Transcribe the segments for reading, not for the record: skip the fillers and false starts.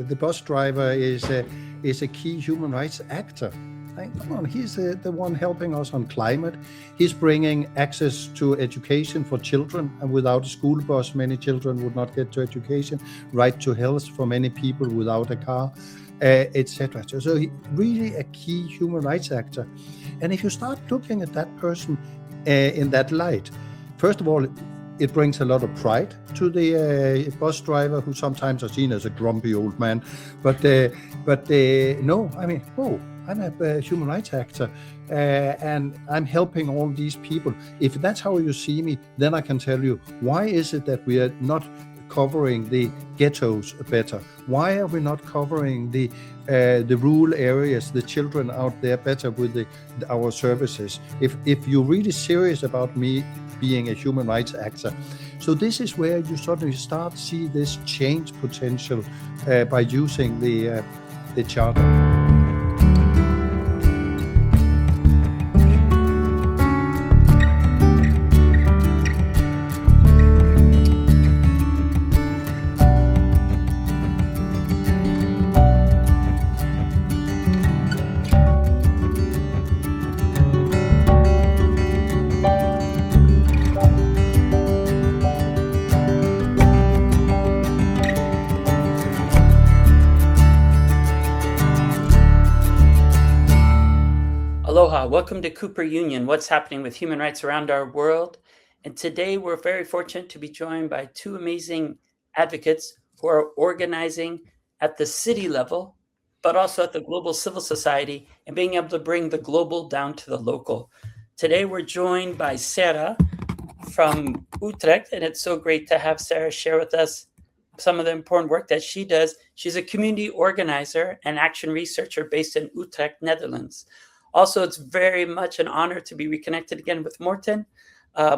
the bus driver is a key human rights actor. Come on, he's the one helping us on climate. He's bringing access to education for children, and without a school bus, many children would not get to education. Right to health for many people without a car, etc. So he really a key human rights actor. And if you start looking at that person in that light, first of all, it brings a lot of pride to the bus driver, who sometimes are seen as a grumpy old man. But no, I mean, I'm a human rights actor, and I'm helping all these people. If that's how you see me, then I can tell you, why is it that we are not covering the ghettos better? Why are we not covering the rural areas, the children out there better with our services? If you're really serious about me being a human rights actor. So this is where you suddenly start to see this change potential by using the charter. Aloha, welcome to Cooper Union, what's happening with human rights around our world. And today we're very fortunate to be joined by two amazing advocates who are organizing at the city level, but also at the global civil society, and being able to bring the global down to the local. Today we're joined by Sarah from Utrecht, and it's so great to have Sarah share with us some of the important work that she does. She's a community organizer and action researcher based in Utrecht, Netherlands. Also, it's very much an honor to be reconnected again with Morten.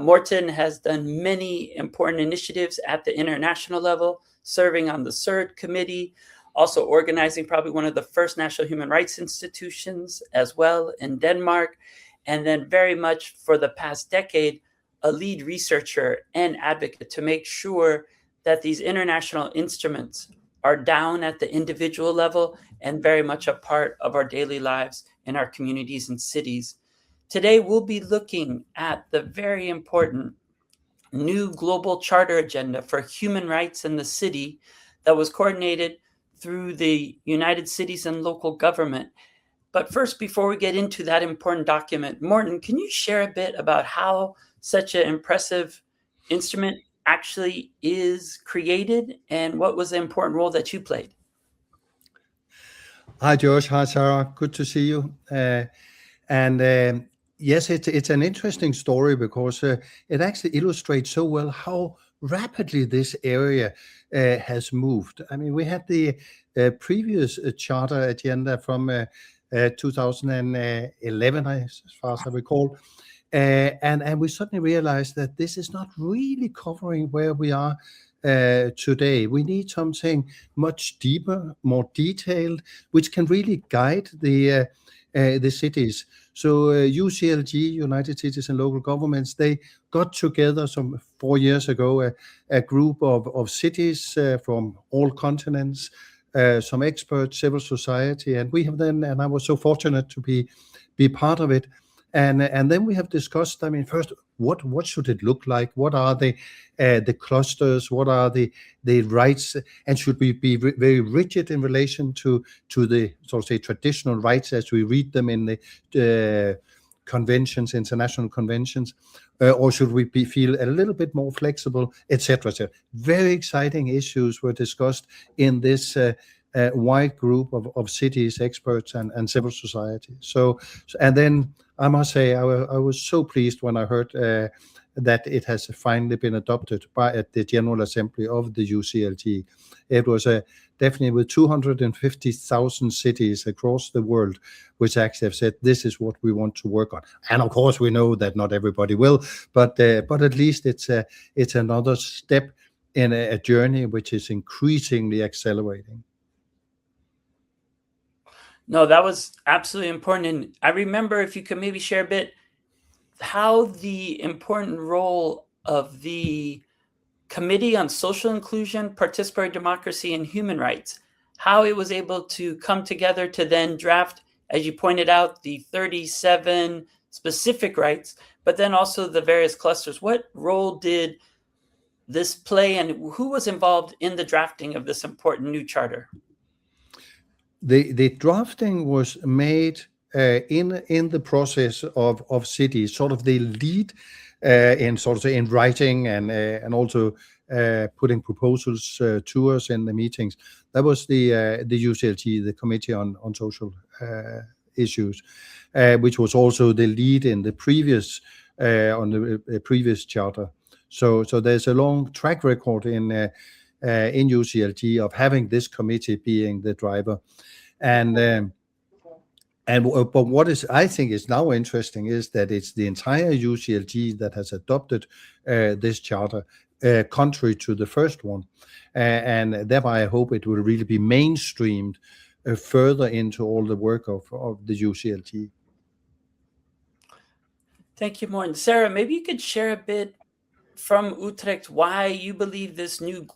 Morten has done many important initiatives at the international level, serving on the CERD committee, also organizing probably one of the first national human rights institutions as well in Denmark, and then very much for the past decade, a lead researcher and advocate to make sure that these international instruments are down at the individual level and very much a part of our daily lives in our communities and cities. Today, we'll be looking at the very important new global charter agenda for human rights in the city that was coordinated through the United Cities and local government. But first, before we get into that important document, Morten, can you share a bit about how such an impressive instrument actually is created and what was the important role that you played? Hi, Josh. Hi, Sarah. Good to see you. Yes, it's an interesting story because it actually illustrates so well how rapidly this area has moved. I mean, we had the previous charter agenda from 2011, as far as I recall. And we suddenly realized that this is not really covering where we are today. We need something much deeper, more detailed, which can really guide the cities. So UCLG, United Cities and Local Governments, they got together some 4 years ago, a group of cities from all continents, some experts, civil society, and we have then, and I was so fortunate to be part of it. And then we have discussed, I mean, first, what should it look like? What are the clusters? What are the rights? And should we be very rigid in relation to the, so to say, traditional rights as we read them in the conventions, international conventions? Or should we feel a little bit more flexible, etc.? Very exciting issues were discussed in this wide group of cities, experts, and civil society. So, and then I must say, I was so pleased when I heard that it has finally been adopted at the General Assembly of the UCLG. It was definitely with 250,000 cities across the world, which actually have said this is what we want to work on. And of course, we know that not everybody will, but at least it's another step in a journey which is increasingly accelerating. No, that was absolutely important. And I remember, if you could maybe share a bit, how the important role of the Committee on Social Inclusion, Participatory Democracy, and Human Rights, how it was able to come together to then draft, as you pointed out, the 37 specific rights, but then also the various clusters. What role did this play, and who was involved in the drafting of this important new charter? The drafting was made in the process of cities, sort of the lead in sort of in writing and also putting proposals to us in the meetings. That was the UCLG, the Committee on Social Issues, which was also the lead in the previous on the previous charter. So there's a long track record in UCLG of having this committee being the driver. But what is, I think, is now interesting is that it's the entire UCLG that has adopted this charter, contrary to the first one, and thereby I hope it will really be mainstreamed further into all the work of the UCLG. Thank you, Morten. Sarah, maybe you could share a bit from Utrecht why you believe this new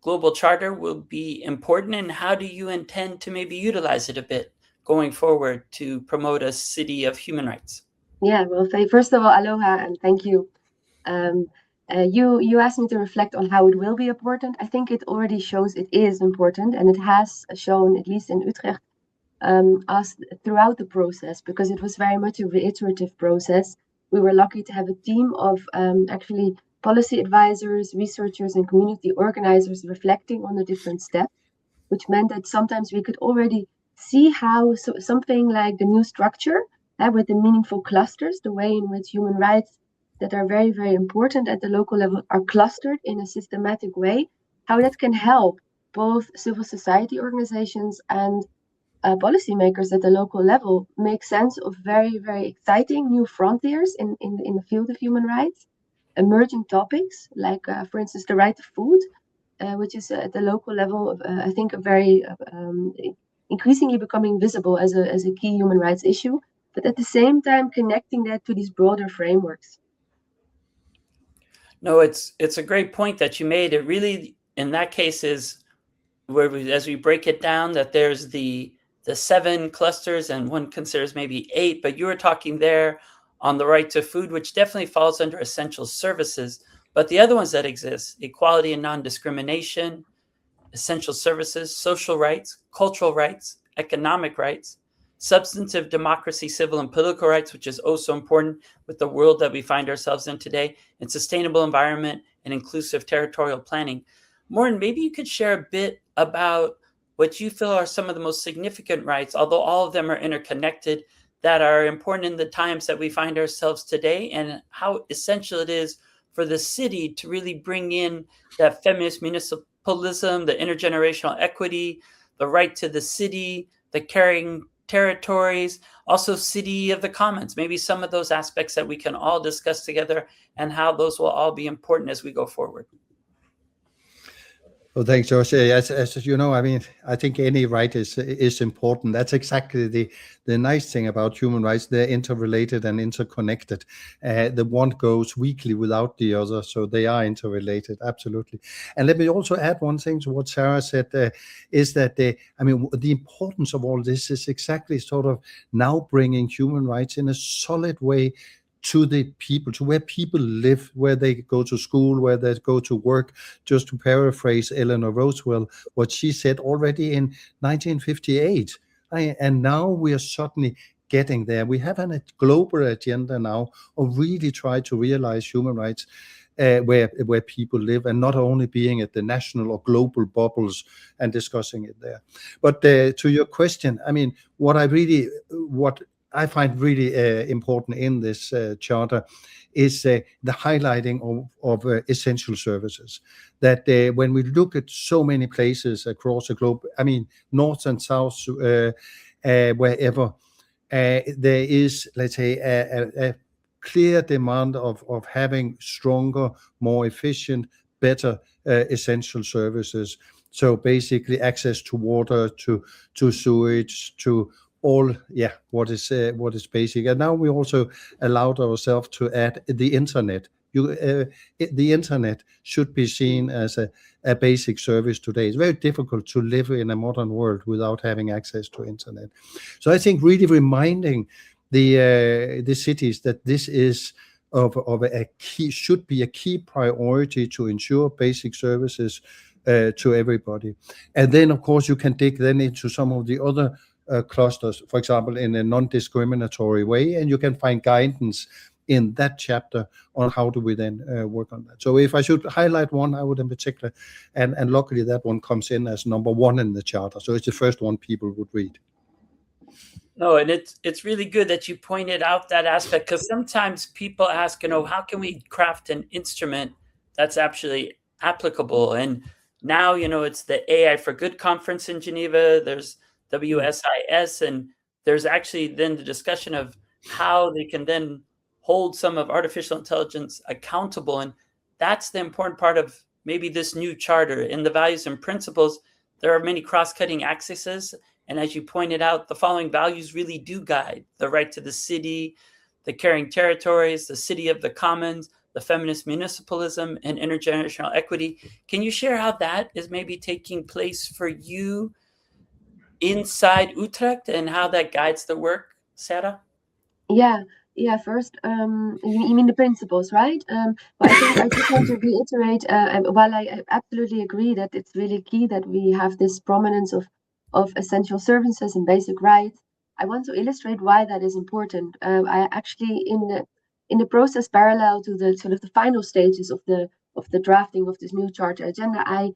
global charter will be important, and how do you intend to maybe utilize it a bit going forward to promote a city of human rights? Yeah, well, first of all, aloha and thank you. You asked me to reflect on how it will be important. I think it already shows it is important, and it has shown, at least in Utrecht, us throughout the process, because it was very much a reiterative process. We were lucky to have a team of actually policy advisors, researchers, and community organizers reflecting on the different steps, which meant that sometimes we could already see how something like the new structure with the meaningful clusters, the way in which human rights that are very, very important at the local level are clustered in a systematic way, how that can help both civil society organizations and policymakers at the local level make sense of very, very exciting new frontiers in the field of human rights, emerging topics like, for instance, the right to food, which is at the local level, I think, a very increasingly becoming visible as a key human rights issue, but at the same time connecting that to these broader frameworks. No, it's a great point that you made. It really, in that case, is where as we break it down, that there's the 7 clusters, and one considers maybe 8, but you were talking there on the right to food, which definitely falls under essential services. But the other ones that exist, equality and non-discrimination, essential services, social rights, cultural rights, economic rights, substantive democracy, civil and political rights, which is also important with the world that we find ourselves in today, and sustainable environment and inclusive territorial planning. Morten, maybe you could share a bit about what you feel are some of the most significant rights, although all of them are interconnected, that are important in the times that we find ourselves today, and how essential it is for the city to really bring in that feminist municipalism, the intergenerational equity, the right to the city, the caring territories, also city of the commons, maybe some of those aspects that we can all discuss together, and how those will all be important as we go forward. Well, thanks, Josh. As you know, I mean, I think any right is important. That's exactly the nice thing about human rights. They're interrelated and interconnected. The one goes weakly without the other, so they are interrelated, absolutely. And let me also add one thing to what Sarah said, is that, I mean, the importance of all this is exactly sort of now bringing human rights in a solid way to the people, to where people live, where they go to school, where they go to work. Just to paraphrase Eleanor Roosevelt, what she said already in 1958. And now we are suddenly getting there. We have a global agenda now of really try to realize human rights where people live, and not only being at the national or global bubbles and discussing it there. But to your question, I mean, what I find really important in this charter is the highlighting of essential services. That when we look at so many places across the globe, I mean, north and south, wherever, there is, let's say, a clear demand of having stronger, more efficient, better essential services. So basically access to water, to sewage, to all, what is basic. And now we also allowed ourselves to add the internet The internet should be seen as a basic service today. It's very difficult to live in a modern world without having access to internet. So I think really reminding the cities that this is of a key, should be a key priority to ensure basic services to everybody. And then, of course, you can dig then into some of the other clusters, for example, in a non-discriminatory way, and you can find guidance in that chapter on how do we then work on that. So if I should highlight one, I would in particular, and luckily that one comes in as number 1 in the charter. So it's the first one people would read. No, and it's really good that you pointed out that aspect, because sometimes people ask, how can we craft an instrument that's actually applicable? And now, it's the AI for Good conference in Geneva, there's WSIS, and there's actually then the discussion of how they can then hold some of artificial intelligence accountable. And that's the important part of maybe this new charter. In the values and principles, there are many cross-cutting axes. And as you pointed out, the following values really do guide: the right to the city, the caring territories, the city of the commons, the feminist municipalism, and intergenerational equity. Can you share how that is maybe taking place for you inside Utrecht and how that guides the work, Sarah? Yeah. First, you mean the principles, right? Well, I just want to reiterate, while I absolutely agree that it's really key that we have this prominence of essential services and basic rights, I want to illustrate why that is important. I actually, in the process parallel to the sort of the final stages of the drafting of this new charter agenda, I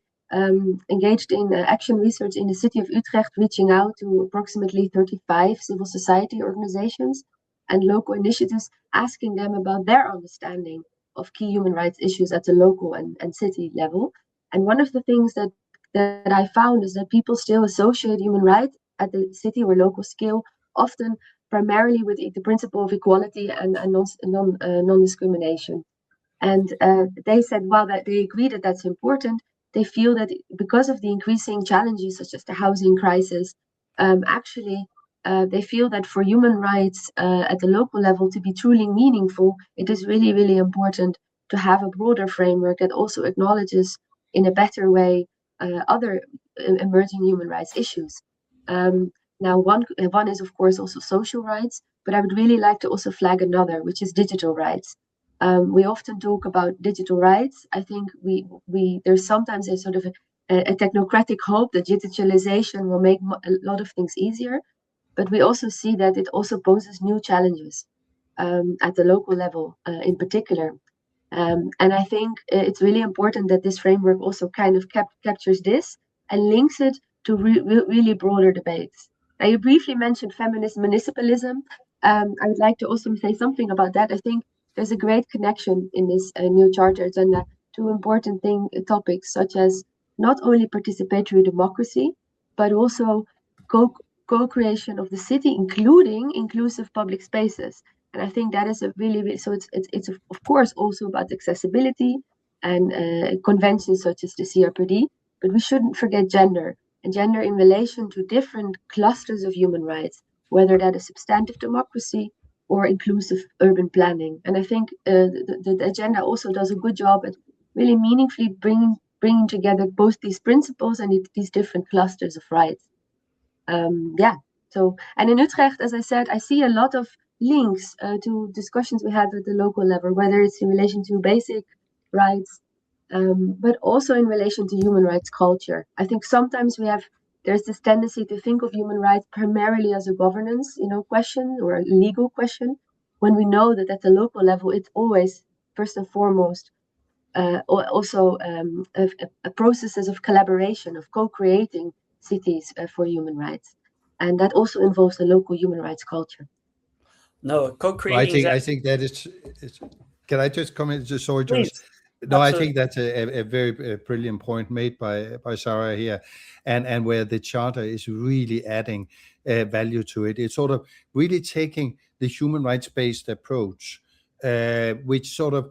engaged in action research in the city of Utrecht, reaching out to approximately 35 civil society organizations and local initiatives, asking them about their understanding of key human rights issues at the local and city level. And one of the things that I found is that people still associate human rights at the city or local scale often primarily with the principle of equality and non-discrimination. And they said, while that they agree that that's important, they feel that because of the increasing challenges such as the housing crisis, actually they feel that for human rights at the local level to be truly meaningful, it is really, really important to have a broader framework that also acknowledges in a better way other emerging human rights issues. Now, one is, of course, also social rights, but I would really like to also flag another, which is digital rights. We often talk about digital rights. I think there's sometimes a sort of a technocratic hope that digitalization will make a lot of things easier, but we also see that it also poses new challenges at the local level in particular. And I think it's really important that this framework also kind of captures this and links it to really broader debates. Now, you briefly mentioned feminist municipalism. I would like to also say something about that. I think there's a great connection in this new charter agenda to important topics such as not only participatory democracy, but also co-creation of the city, including inclusive public spaces. And I think that is a really so it's of course also about accessibility and conventions such as the CRPD, but we shouldn't forget gender and gender in relation to different clusters of human rights, whether that is substantive democracy or inclusive urban planning. And I think the agenda also does a good job at really meaningfully bringing together both these principles and these different clusters of rights. So, and in Utrecht, as I said, I see a lot of links to discussions we had at the local level, whether it's in relation to basic rights, but also in relation to human rights culture. I think sometimes there's this tendency to think of human rights primarily as a governance, question or a legal question, when we know that at the local level, it's always first and foremost also a processes of collaboration, of co-creating cities for human rights. And that also involves the local human rights culture. No, co-creating. I think that is. Can I just comment? Sorry, George. Please. No, Absolutely. I think that's a very brilliant point made by Sarah here, and where the charter is really adding value to it. It's sort of really taking the human rights-based approach, which sort of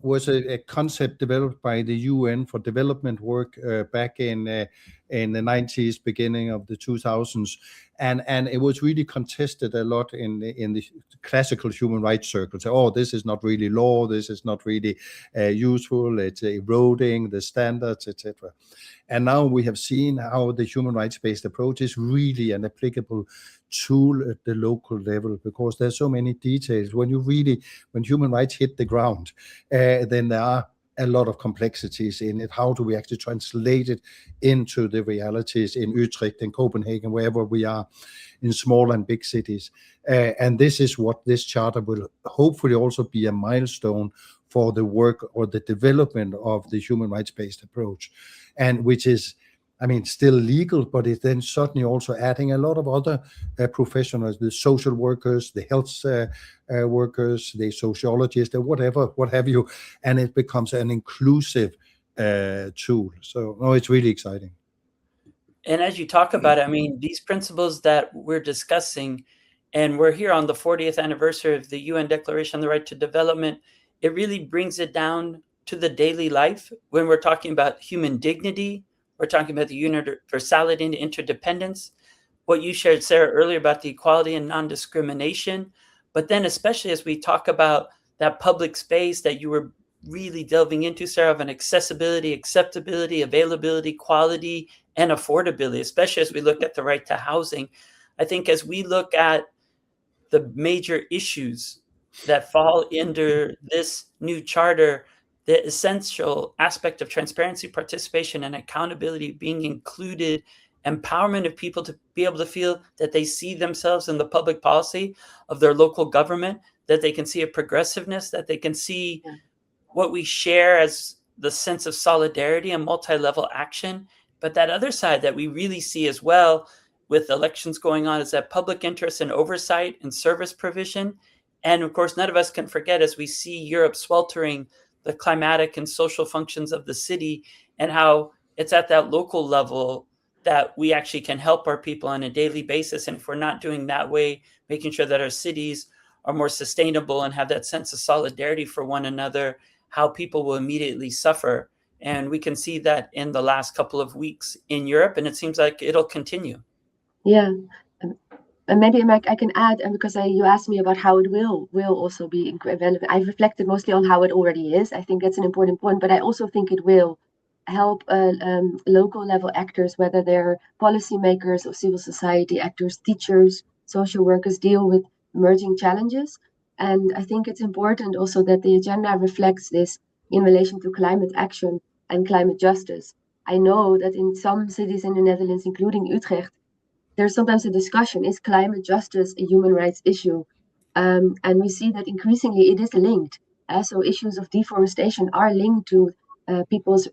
was a concept developed by the UN for development work back in in the 90s, beginning of the 2000s, and it was really contested a lot in the classical human rights circles. Oh, this is not really law, this is not really useful, it's eroding the standards, etc. And now we have seen how the human rights-based approach is really an applicable tool at the local level, because there's so many details. When human rights hit the ground, then there are a lot of complexities in it. How do we actually translate it into the realities in Utrecht, in Copenhagen, wherever we are, in small and big cities? And this is what this charter will hopefully also be a milestone for the work or the development of the human rights-based approach, and which is, I mean, still legal, but it's then certainly also adding a lot of other professionals, the social workers, the health workers, the sociologists, or what have you, and it becomes an inclusive tool. So, no, it's really exciting. And as you talk about it, I mean, these principles that we're discussing, and we're here on the 40th anniversary of the UN Declaration on the Right to Development, it really brings it down to the daily life. When we're talking about human dignity, we're talking about the universality and interdependence, what you shared, Sarah, earlier about the equality and non-discrimination. But then especially as we talk about that public space that you were really delving into, Sarah, of an accessibility, acceptability, availability, quality, and affordability, especially as we look at the right to housing. I think as we look at the major issues that fall under this new charter, the essential aspect of transparency, participation, and accountability being included, empowerment of people to be able to feel that they see themselves in the public policy of their local government, that they can see a progressiveness, that they can see what we share as the sense of solidarity and multi-level action. But that other side that we really see as well with elections going on is that public interest and oversight and service provision. And of course, none of us can forget, as we see Europe sweltering, the climatic and social functions of the city, and how it's at that local level that we actually can help our people on a daily basis. And if we're not doing that way, making sure that our cities are more sustainable and have that sense of solidarity for one another, how people will immediately suffer. And we can see that in the last couple of weeks in Europe, and it seems like it'll continue. Yeah. And maybe I can add, and because you asked me about how it will also be relevant. I've reflected mostly on how it already is. I think that's an important point, but I also think it will help local level actors, whether they're policymakers or civil society actors, teachers, social workers, deal with emerging challenges. And I think it's important also that the agenda reflects this in relation to climate action and climate justice. I know that in some cities in the Netherlands, including Utrecht, there's sometimes a discussion, is climate justice a human rights issue? And we see that increasingly it is linked. So issues of deforestation are linked to people's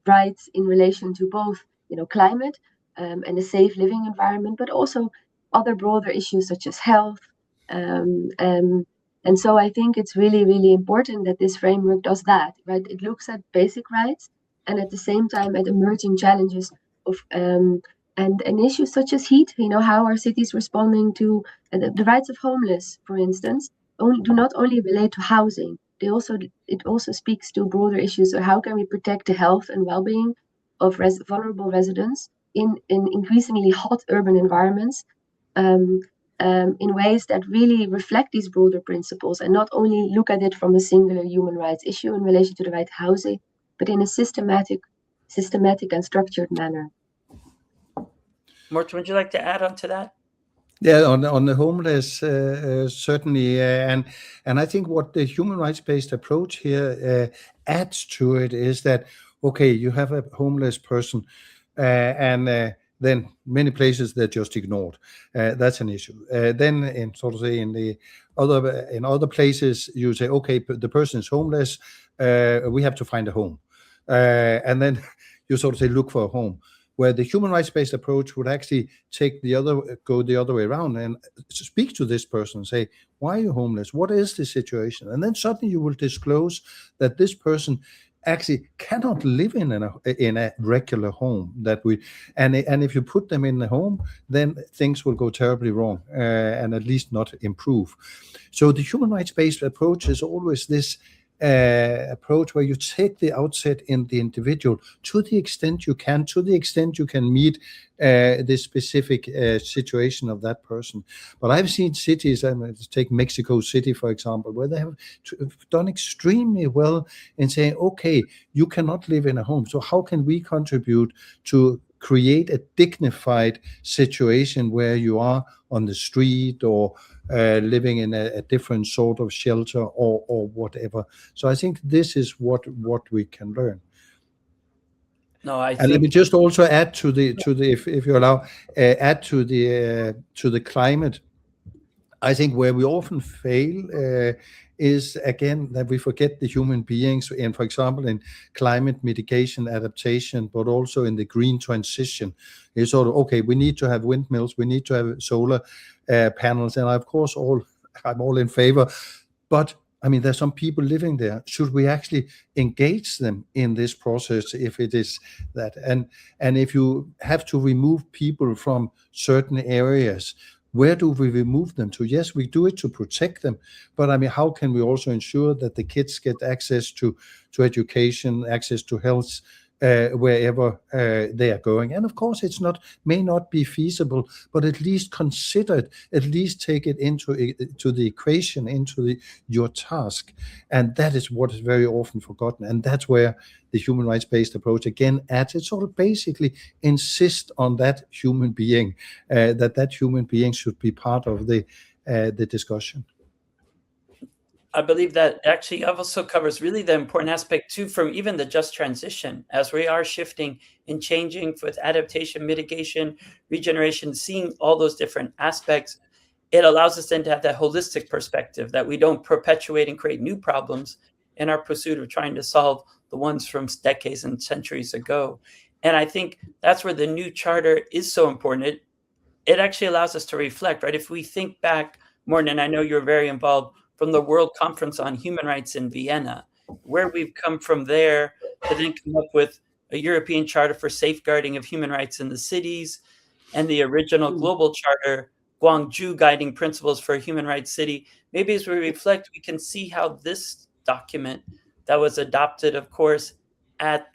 rights in relation to both climate and a safe living environment, but also other broader issues such as health. And so I think it's really, really important that this framework does that, right? It looks at basic rights and at the same time at emerging challenges of and issues such as heat. How are cities responding to the rights of homeless, for instance, do not only relate to housing. It also speaks to broader issues of how can we protect the health and well-being of vulnerable residents in increasingly hot urban environments, in ways that really reflect these broader principles and not only look at it from a singular human rights issue in relation to the right to housing, but in a systematic and structured manner. Morten, would you like to add on to that? Yeah, on the homeless, certainly, and I think what the human rights-based approach here adds to it is that, okay, you have a homeless person, and then many places they're just ignored. That's an issue. Then, in other places, you say, okay, the person is homeless. We have to find a home, and then you sort of say, look for a home. Where the human rights-based approach would actually go the other way around and speak to this person and say, why are you homeless? What is the situation? And then suddenly you will disclose that this person actually cannot live in a regular home and if you put them in the home, then things will go terribly wrong and at least not improve. So the human rights-based approach is always this approach where you take the outset in the individual to the extent you can meet the specific situation of that person. But I've seen cities, let's take Mexico City, for example, where they have done extremely well in saying, okay, you cannot live in a home. So how can we contribute to create a dignified situation where you are on the street or living in a different sort of shelter or whatever. So I think this is what we can learn. No, I And think, let me just also add to the if you allow, add to the climate. I think where we often fail is, again, that we forget the human beings in, for example, in climate mitigation, adaptation, but also in the green transition. It's sort of, okay, we need to have windmills, we need to have solar panels, and of course, I'm all in favor. But I mean, there's some people living there. Should we actually engage them in this process if it is that? And if you have to remove people from certain areas, where do we remove them to? Yes, we do it to protect them, but I mean, how can we also ensure that the kids get access to education, access to health, wherever they are going? And of course, may not be feasible, but at least consider it, at least take it into the equation, into your task. And that is what is very often forgotten. And that's where the human rights-based approach again adds it, sort of basically insist on that human being, that human being should be part of the discussion. I believe that actually also covers really the important aspect too, from even the just transition, as we are shifting and changing with adaptation, mitigation, regeneration, seeing all those different aspects. It allows us then to have that holistic perspective, that we don't perpetuate and create new problems in our pursuit of trying to solve the ones from decades and centuries ago. And I think that's where the new charter is so important. It actually allows us to reflect, right? If we think back, Morten, and I know you're very involved, from the World Conference on Human Rights in Vienna, where we've come from there to then come up with a European Charter for Safeguarding of Human Rights in the Cities, and the original Global Charter, Guangzhou Guiding Principles for a Human Rights City. Maybe as we reflect, we can see how this document that was adopted, of course, at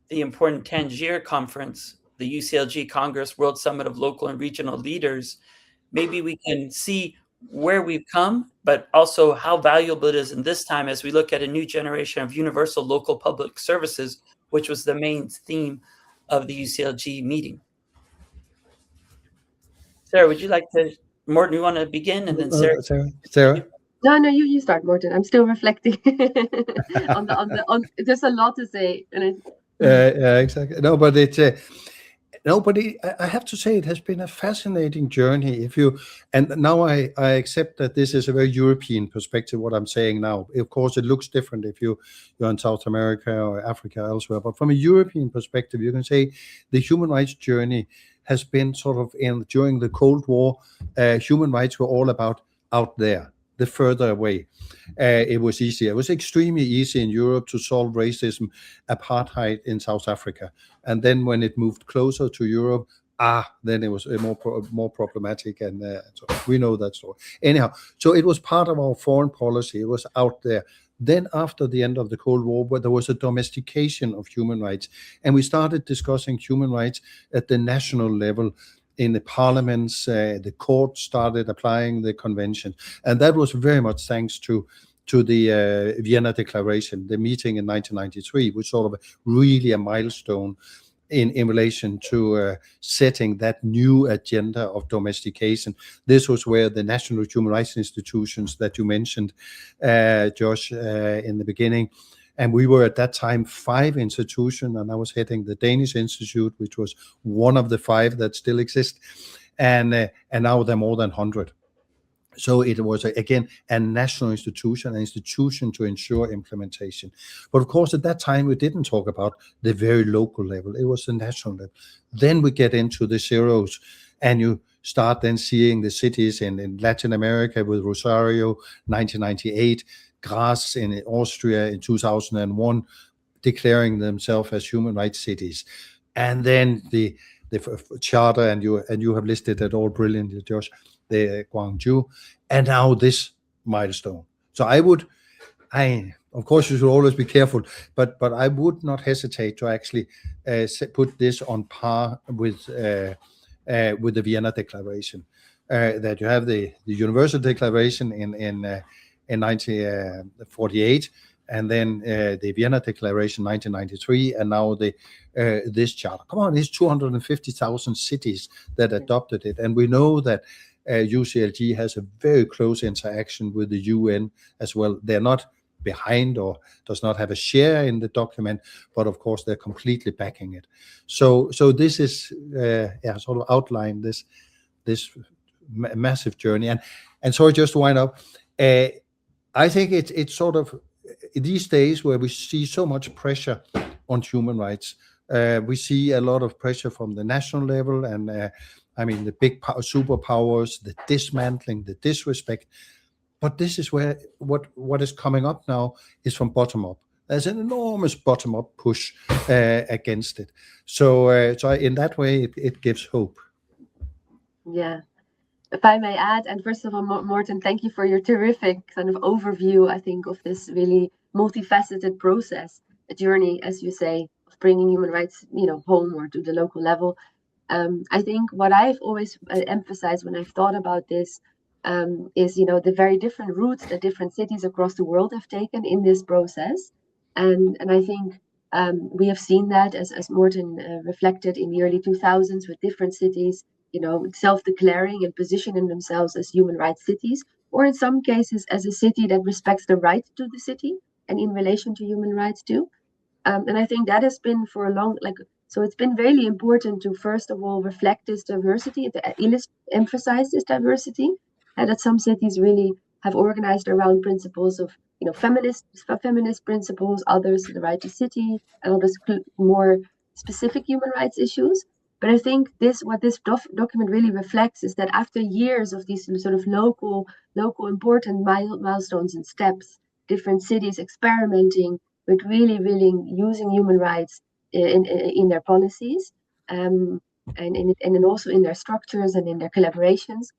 the important Tangier Conference, the UCLG Congress World Summit of Local and Regional Leaders, maybe we can see where we've come, but also how valuable it is in this time as we look at a new generation of universal local public services, which was the main theme of the UCLG meeting. Sarah, would you like to, Morten, you want to begin? And then Sarah? No, you start, Morten. I'm still reflecting on there's a lot to say. And exactly. No, but I have to say it has been a fascinating journey. And now I accept that this is a very European perspective, what I'm saying now. Of course, it looks different if you're in South America or Africa or elsewhere. But from a European perspective, you can say the human rights journey has been sort of during the Cold War, human rights were all about out there, the further away. It was easier. It was extremely easy in Europe to solve racism, apartheid in South Africa. And then when it moved closer to Europe, then it was more problematic. And so we know that story. Anyhow, so it was part of our foreign policy. It was out there. Then after the end of the Cold War, where there was a domestication of human rights, and we started discussing human rights at the national level, in the parliaments, the court started applying the convention. And that was very much thanks to the Vienna Declaration, the meeting in 1993, which sort of really a milestone in relation to setting that new agenda of domestication. This was where the national human rights institutions that you mentioned, Josh, in the beginning, and we were at that time 5 institutions, and I was heading the Danish Institute, which was one of the 5 that still exist. And now there are more than 100. So it was, again, a national institution, an institution to ensure implementation. But of course, at that time, we didn't talk about the very local level. It was the national level. Then we get into the zeros, and you start then seeing the cities in Latin America with Rosario, 1998, Graz in Austria in 2001, declaring themselves as human rights cities. And then the charter, and you have listed it all brilliantly, Josh, the Guangzhou, and now this milestone. So I would Of course, you should always be careful, but I would not hesitate to actually put this on par with the Vienna Declaration. That you have the Universal Declaration in 1948, and then the Vienna Declaration 1993, and now this charter. Come on, it's 250,000 cities that adopted it, and we know that UCLG has a very close interaction with the UN as well. They're not behind or does not have a share in the document, but of course they're completely backing it. So this is sort of outline this massive journey. And so just to wind up, I think it's sort of these days where we see so much pressure on human rights. We see a lot of pressure from the national level, and the big superpowers, the dismantling, the disrespect. But this is where what is coming up now is from bottom up. There's an enormous bottom up push against it. So in that way, it gives hope. Yeah. If I may add, and first of all, Morten, thank you for your terrific kind of overview, I think, of this really multifaceted process, a journey, as you say, of bringing human rights, home or to the local level. I think what I've always emphasized when I've thought about this is, the very different routes that different cities across the world have taken in this process. And I think we have seen that, as Morten reflected, in the early 2000s with different cities, self-declaring and positioning themselves as human rights cities, or in some cases as a city that respects the right to the city and in relation to human rights too. And I think that has been for a long, so it's been really important to, first of all, reflect this diversity, to emphasize this diversity, and that some cities really have organized around principles of, feminist principles, others the right to city, and others more specific human rights issues. But I think what this document really reflects is that after years of these sort of local important milestones and steps, different cities experimenting with really using human rights in their policies, and then also in their structures and in their collaborations.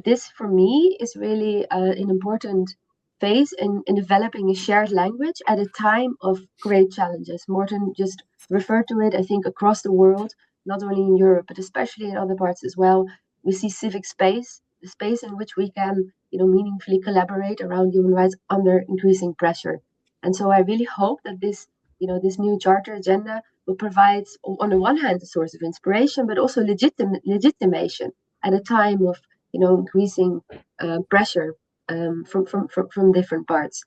This, for me, is really an important phase in developing a shared language at a time of great challenges. Morten just referred to it, I think, across the world, not only in Europe, but especially in other parts as well. We see civic space, the space in which we can, meaningfully collaborate around human rights under increasing pressure. And so I really hope that this new charter agenda will provide, on the one hand, a source of inspiration, but also legitimation at a time of, increasing pressure from different parts.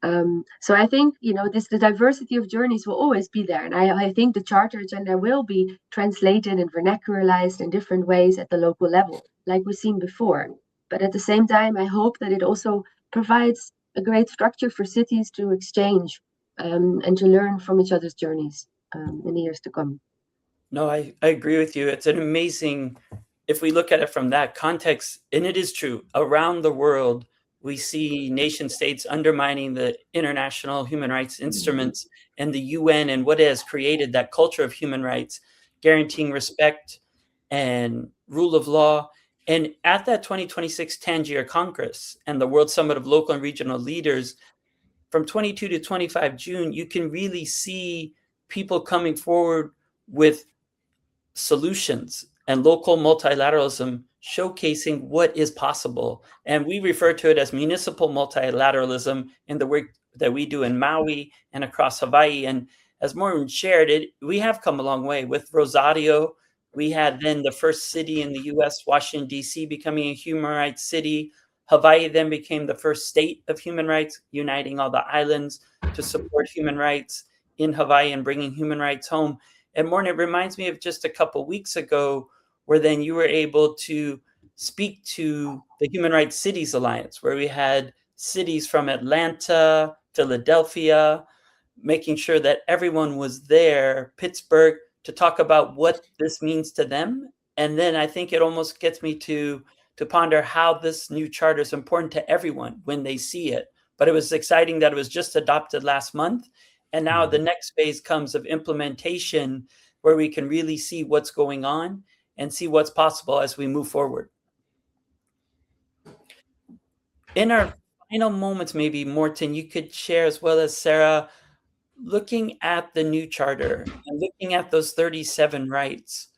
So I think, the diversity of journeys will always be there. And I think the charter agenda will be translated and vernacularized in different ways at the local level, like we've seen before. But at the same time, I hope that it also provides a great structure for cities to exchange and to learn from each other's journeys in the years to come. No, I agree with you. It's an amazing, if we look at it from that context, and it is true, around the world, we see nation states undermining the international human rights instruments and the UN and what has created that culture of human rights, guaranteeing respect and rule of law. And at that 2026 Tangier Congress and the World Summit of Local and Regional Leaders, from 22 to 25 June, you can really see people coming forward with solutions and local multilateralism showcasing what is possible. And we refer to it as municipal multilateralism in the work that we do in Maui and across Hawaii. And as Morten shared it, we have come a long way. With Rosario, we had then the first city in the US, Washington, D.C., becoming a human rights city. Hawaii then became the first state of human rights, uniting all the islands to support human rights in Hawaii and bringing human rights home. And Morten, it reminds me of just a couple of weeks ago, where then you were able to speak to the Human Rights Cities Alliance, where we had cities from Atlanta, Philadelphia, making sure that everyone was there, Pittsburgh, to talk about what this means to them. And then I think it almost gets me to ponder how this new charter is important to everyone when they see it. But it was exciting that it was just adopted last month. And now the next phase comes of implementation, where we can really see what's going on and see what's possible as we move forward. In our final moments, maybe, Morten, you could share, as well as Sarah, looking at the new charter and looking at those 37 rights,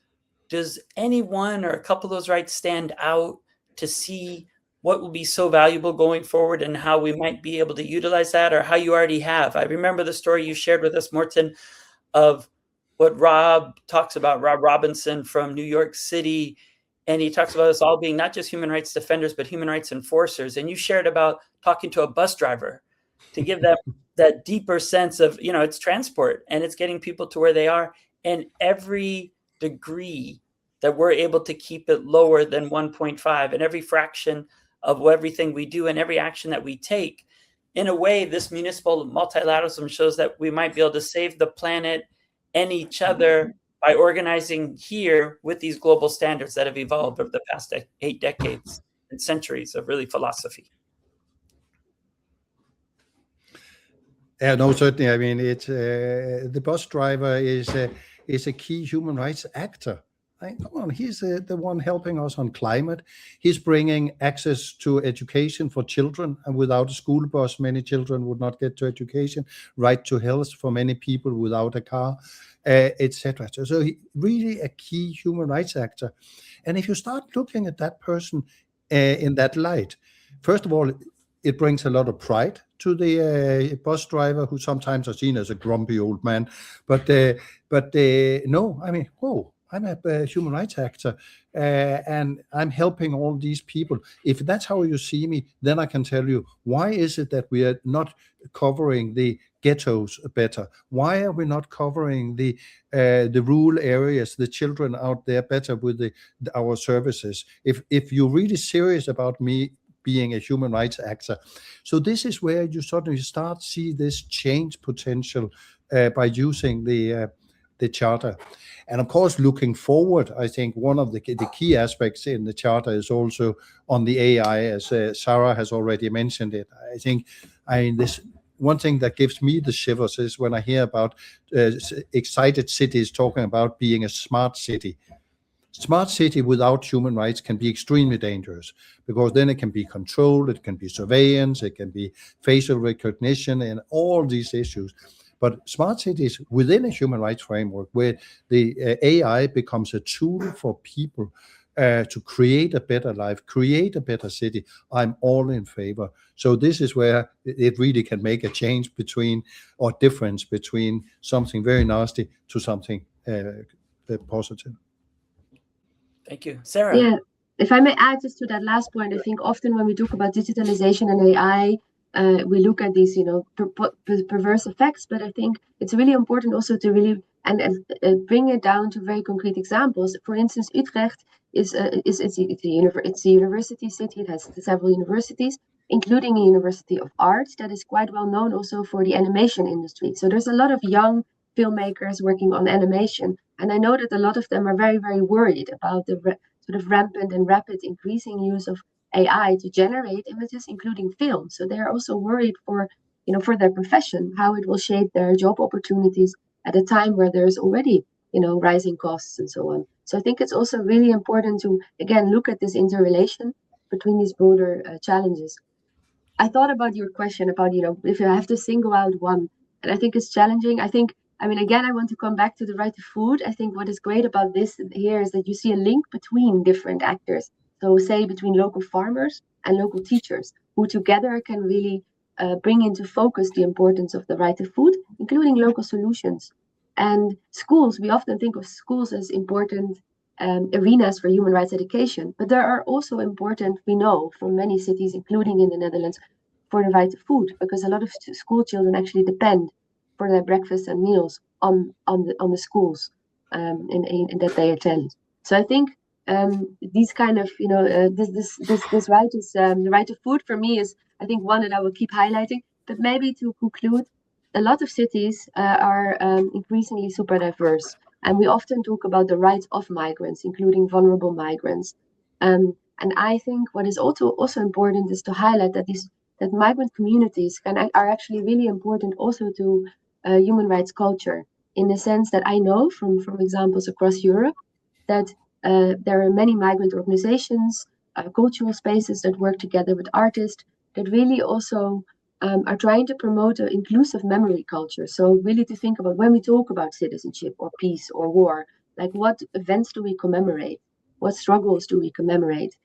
does any one or a couple of those rights stand out to see what will be so valuable going forward and how we might be able to utilize that, or how you already have? I remember the story you shared with us, Morten, of what Rob talks about, Rob Robinson from New York City. And he talks about us all being not just human rights defenders, but human rights enforcers. And you shared about talking to a bus driver to give them that deeper sense of, it's transport and it's getting people to where they are. And every degree that we're able to keep it lower than 1.5, and every fraction of everything we do and every action that we take, in a way, this municipal multilateralism shows that we might be able to save the planet and each other by organizing here with these global standards that have evolved over the past 8 decades and centuries of really philosophy. Yeah, no, certainly. I mean, it's the bus driver is a key human rights actor. Come on, he's the one helping us on climate. He's bringing access to education for children, and without a school bus, many children would not get to education. Right to health for many people without a car, etc. So he really a key human rights actor. And if you start looking at that person in that light, first of all, it brings a lot of pride to the bus driver, who sometimes are seen as a grumpy old man. But no, I mean, whoa, I'm a human rights actor, and I'm helping all these people. If that's how you see me, then I can tell you, why is it that we are not covering the ghettos better? Why are we not covering the rural areas, the children out there better with our services? If you're really serious about me being a human rights actor. So this is where you suddenly start see this change potential by using the charter. And of course, looking forward, I think one of the key aspects in the charter is also on the AI, as Sarah has already mentioned it. I think this one thing that gives me the shivers is when I hear about excited cities talking about being a smart city. Smart city without human rights can be extremely dangerous, because then it can be controlled, it can be surveillance, it can be facial recognition, and all these issues. But smart cities within a human rights framework, where the AI becomes a tool for people to create a better life, create a better city, I'm all in favor. So this is where it really can make a change between, or difference between, something very nasty to something positive. Thank you. Sarah? Yeah, if I may add just to that last point, I think often when we talk about digitalization and AI, we look at these, perverse effects, but I think it's really important also to really bring it down to very concrete examples. For instance, Utrecht it's a university city. It has several universities, including a University of Arts that is quite well known also for the animation industry. So there's a lot of young filmmakers working on animation, and I know that a lot of them are very, very worried about the sort of rampant and rapid increasing use of AI to generate images, including film. So they're also worried for their profession, how it will shape their job opportunities at a time where there's already rising costs and so on. So I think it's also really important to again look at this interrelation between these broader challenges. I thought about your question about if you have to single out one, and I think it's challenging. Again, I want to come back to the right to food. I think what is great about this here is that you see a link between different actors. So say between local farmers and local teachers, who together can really bring into focus the importance of the right to food, including local solutions. And schools, we often think of schools as important arenas for human rights education, but there are also important, we know from many cities, including in the Netherlands, for the right to food, because a lot of school children actually depend for their breakfast and meals on the schools in that they attend. So I think these kind of this right is the right to food for me is, I think, one that I will keep highlighting. But maybe to conclude, a lot of cities are increasingly super diverse, and we often talk about the rights of migrants, including vulnerable migrants. And I think what is also important is to highlight that migrant communities are actually really important also to human rights culture, in the sense that I know from examples across Europe that there are many migrant organizations, cultural spaces that work together with artists, that really also are trying to promote an inclusive memory culture. So really to think about when we talk about citizenship or peace or war, like what events do we commemorate? What struggles do we commemorate?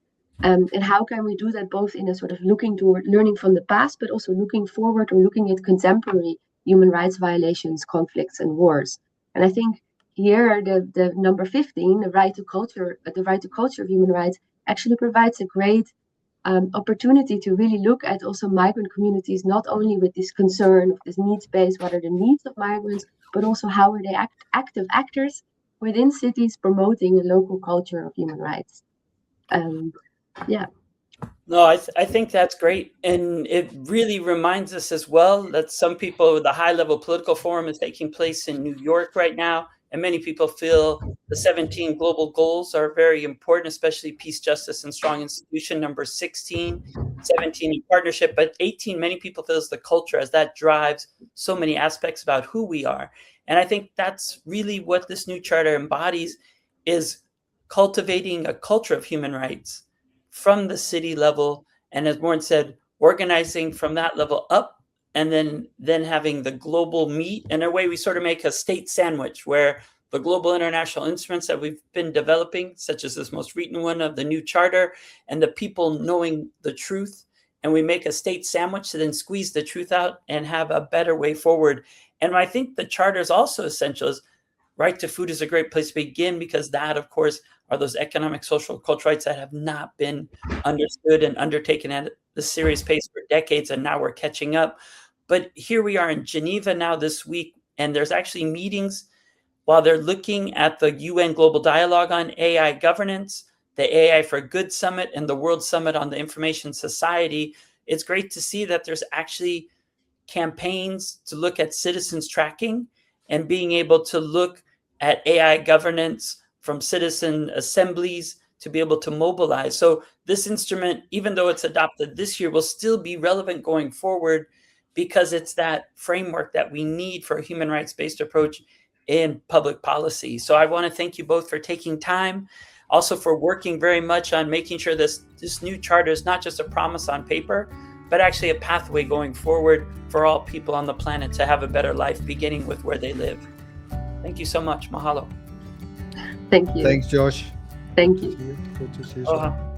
And how can we do that both in a sort of looking toward learning from the past, but also looking forward or looking at contemporary human rights violations, conflicts, and wars? And I think here the number 15, the right to culture of human rights, actually provides a great opportunity to really look at also migrant communities, not only with this concern of this needs base, what are the needs of migrants, but also how are they active actors within cities promoting a local culture of human rights. Yeah. No, I think that's great. And it really reminds us as well that some people, the high level political forum is taking place in New York right now. And many people feel the 17 global goals are very important, especially peace, justice, and strong institution. Number 16, 17 in partnership, but 18, many people feel is the culture, as that drives so many aspects about who we are. And I think that's really what this new charter embodies, is cultivating a culture of human rights from the city level, and as Morten said, organizing from that level up, and then having the global meet. In a way, we sort of make a state sandwich where the global international instruments that we've been developing, such as this most recent one of the new charter, and the people knowing the truth, and we make a state sandwich to then squeeze the truth out and have a better way forward. And I think the charter is also essential. Is right to food is a great place to begin, because that, of course, are those economic, social, cultural rights that have not been understood and undertaken at the serious pace for decades, and now we're catching up. But here we are in Geneva now this week, and there's actually meetings while they're looking at the UN Global Dialogue on AI governance, the AI for Good Summit, and the World Summit on the Information Society. It's great to see that there's actually campaigns to look at citizens tracking and being able to look at AI governance from citizen assemblies to be able to mobilize. So this instrument, even though it's adopted this year, will still be relevant going forward, because it's that framework that we need for a human rights-based approach in public policy. So I want to thank you both for taking time, also for working very much on making sure this new charter is not just a promise on paper, but actually a pathway going forward for all people on the planet to have a better life, beginning with where they live. Thank you so much. Mahalo. Thank you. Thanks, Josh. Thank you. Good to see you.